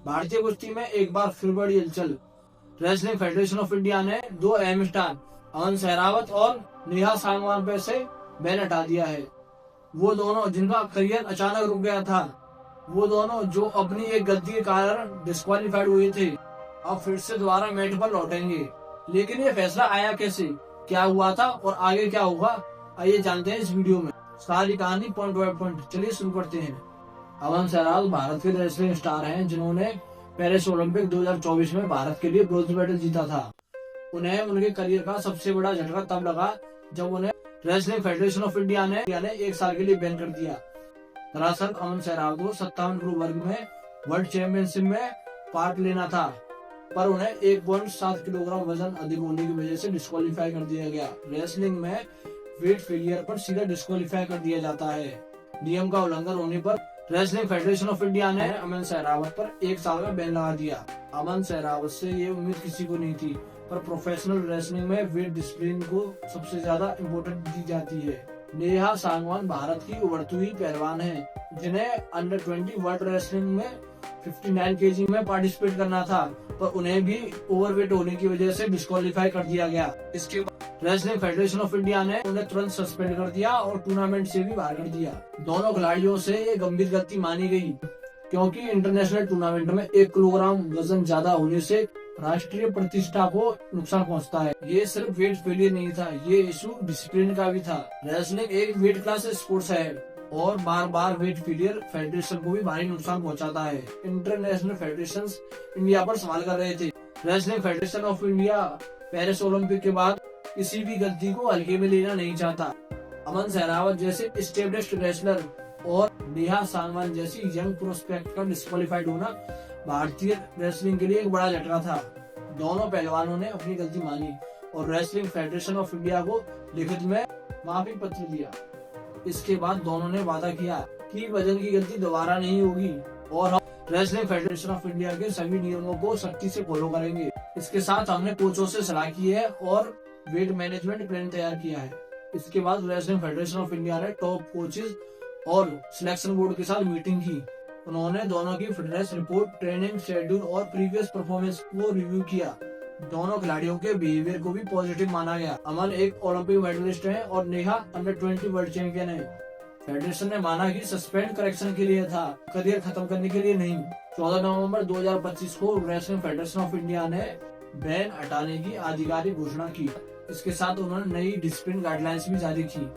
भारतीय कुश्ती में एक बार फिर बड़ी हलचल। रेसलिंग फेडरेशन ऑफ इंडिया ने दो अहम स्टार अमन सहरावत और नेहा सांगवान पे से बैन हटा दिया है। वो दोनों जिनका करियर अचानक रुक गया था, वो दोनों जो अपनी एक गलती के कारण डिस्क्वालीफाइड हुए थे, अब फिर से दोबारा मैट पर लौटेंगे। लेकिन ये फैसला आया कैसे, क्या हुआ था और आगे क्या होगा, आइए जानते हैं इस वीडियो में सारी कहानी पॉइंट बाय पॉइंट। चलिए शुरू करते हैं। अमन सहरावत भारत के रेसलिंग स्टार हैं जिन्होंने पेरिस ओलंपिक 2024 में भारत के लिए ब्रोंज मेडल जीता था। उन्हें उनके करियर का सबसे बड़ा झटका तब लगा जब उन्हें रेसलिंग फेडरेशन ऑफ इंडिया ने 1 साल के लिए बैन कर दिया। दरअसल अमन सहरावत को 57 किलो वर्ग में वर्ल्ड चैंपियनशिप में पार्ट लेना था, पर उन्हें 1.7 किलोग्राम वजन अधिक होने की वजह से डिस्क्वालीफाई कर दिया गया। रेसलिंग में वेट फेलियर पर सीधा डिस्क्वालीफाई कर दिया जाता है। नियम का उल्लंघन होने पर रेसलिंग फेडरेशन ऑफ इंडिया ने अमन सहरावत पर 1 साल का बैन लगा दिया। अमन सहरावत से ये उम्मीद किसी को नहीं थी, पर प्रोफेशनल रेसलिंग में वेट डिसिप्लिन को सबसे ज्यादा इम्पोर्टेंट दी जाती है। नेहा सांगवान भारत की उभरती हुई पहलवान है, जिन्हें अंडर 20 वर्ल्ड रेसलिंग में 59 केजी में पार्टिसिपेट करना था, पर उन्हें भी ओवरवेट होने की वजह से डिस्क्वालीफाई कर दिया गया। इसके बाद रेसलिंग फेडरेशन ऑफ इंडिया ने उन्हें तुरंत सस्पेंड कर दिया और टूर्नामेंट से भी बाहर कर दिया। दोनों खिलाड़ियों से ये गंभीर गलती मानी गई, क्योंकि इंटरनेशनल टूर्नामेंट में 1 किलोग्राम वजन ज्यादा होने से राष्ट्रीय प्रतिष्ठा को नुकसान पहुंचता है। ये सिर्फ वेट फेलियर नहीं था, ये इशू डिसिप्लिन का भी था। रेसलिंग एक वेट क्लास स्पोर्ट्स है और बार बार वेट फेलियर फेडरेशन को भी भारी नुकसान पहुंचाता है। इंटरनेशनल फेडरेशन इंडिया पर सवाल कर रहे थे। Wrestling federation of India Paris Olympic के बाद किसी भी गलती को हल्के में लेना नहीं चाहता। अमन सहरावत जैसे एस्टेब्लिश्ड रेसलर और नेहा सांगवान जैसी यंग प्रोस्पेक्ट का डिस्क्वालीफाइड होना भारतीय रेसलिंग के लिए एक बड़ा झटका था। दोनों पहलवानों ने अपनी गलती मानी और रेसलिंग फेडरेशन ऑफ इंडिया को लिखित में माफी पत्र दिया। इसके बाद दोनों ने वादा किया कि वजन की गलती दोबारा नहीं होगी और हम रेसलिंग फेडरेशन ऑफ इंडिया के सभी नियमों को सख्ती से फॉलो करेंगे। इसके साथ हमने कोचों से सलाह की है और वेट मैनेजमेंट प्लान तैयार किया है। इसके बाद रेसलिंग फेडरेशन ऑफ इंडिया ने टॉप कोचेज और सिलेक्शन बोर्ड के साथ मीटिंग की। उन्होंने दोनों की फिटनेस रिपोर्ट, ट्रेनिंग शेड्यूल और प्रीवियस परफॉर्मेंस को रिव्यू किया। दोनों खिलाड़ियों के बिहेवियर को भी पॉजिटिव माना गया। अमन एक ओलंपिक मेडलिस्ट है और नेहा अंडर 20 वर्ल्ड चैंपियन है। फेडरेशन ने माना कि सस्पेंड करेक्शन के लिए था, करियर खत्म करने के लिए नहीं। 14 नवंबर 2025 को रेसलिंग फेडरेशन ऑफ इंडिया ने बैन हटाने की आधिकारिक घोषणा की। इसके साथ उन्होंने नई डिसिप्लिन गाइडलाइंस भी जारी की,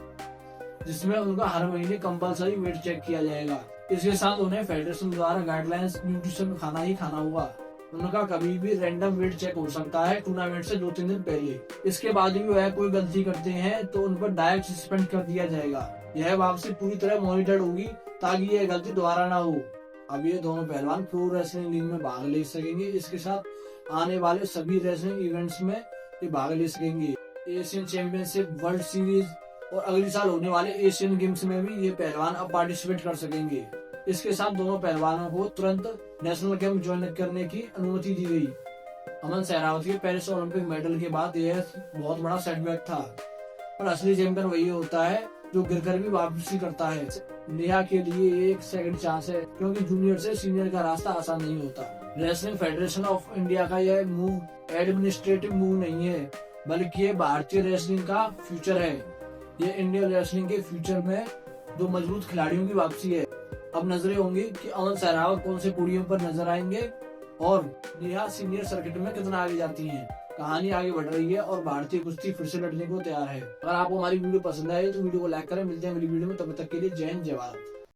जिसमें उनका हर महीने कंपलसरी वेट चेक किया जाएगा। इसके साथ उन्हें फेडरेशन द्वारा गाइडलाइंस न्यूट्रिशन खाना ही खाना होगा। उनका कभी भी रैंडम वेट चेक हो सकता है टूर्नामेंट से 2-3 दिन पहले। इसके बाद भी वह कोई गलती करते हैं तो उन पर डायरेक्ट सस्पेंड कर दिया जाएगा। यह वापसी पूरी तरह मॉनिटर्ड होगी ताकि यह गलती दोबारा ना हो। अब ये दोनों पहलवान प्रो रेसलिंग लीग में भाग ले सकेंगे। इसके साथ आने वाले सभी रेसलिंग इवेंट्स में ये भाग ले सकेंगे। एशियन चैंपियनशिप, वर्ल्ड सीरीज और अगले साल होने वाले एशियन गेम्स में भी ये पहलवान अब पार्टिसिपेट कर सकेंगे। इसके साथ दोनों पहलवानों को तुरंत नेशनल कैंप ज्वाइन करने की अनुमति दी गई। अमन सहरावत के पेरिस ओलंपिक मेडल के बाद यह बहुत बड़ा सेटबैक था, पर असली चैंपियन वही होता है जो गिरकर भी वापसी करता है। नेहा के लिए एक सेकंड चांस है, क्योंकि जूनियर से सीनियर का रास्ता आसान नहीं होता। रेसलिंग फेडरेशन ऑफ इंडिया का यह मूव एडमिनिस्ट्रेटिव मूव नहीं है, बल्कि ये भारतीय रेसलिंग का फ्यूचर है। ये इंडियन रेसलिंग के फ्यूचर में दो मजबूत खिलाड़ियों की वापसी है। अब नजरें होंगी कि अमन सहरावत कौन से पोडियम पर नजर आएंगे और नेहा सीनियर सर्किट में कितना आगे जाती हैं। कहानी आगे बढ़ रही है और भारतीय कुश्ती फिर से लड़ने को तैयार है। अगर आपको हमारी वीडियो पसंद आए तो वीडियो को लाइक करें। मिलते हैं अगली वीडियो में, तब तक के लिए जय हिंद, जय भारत।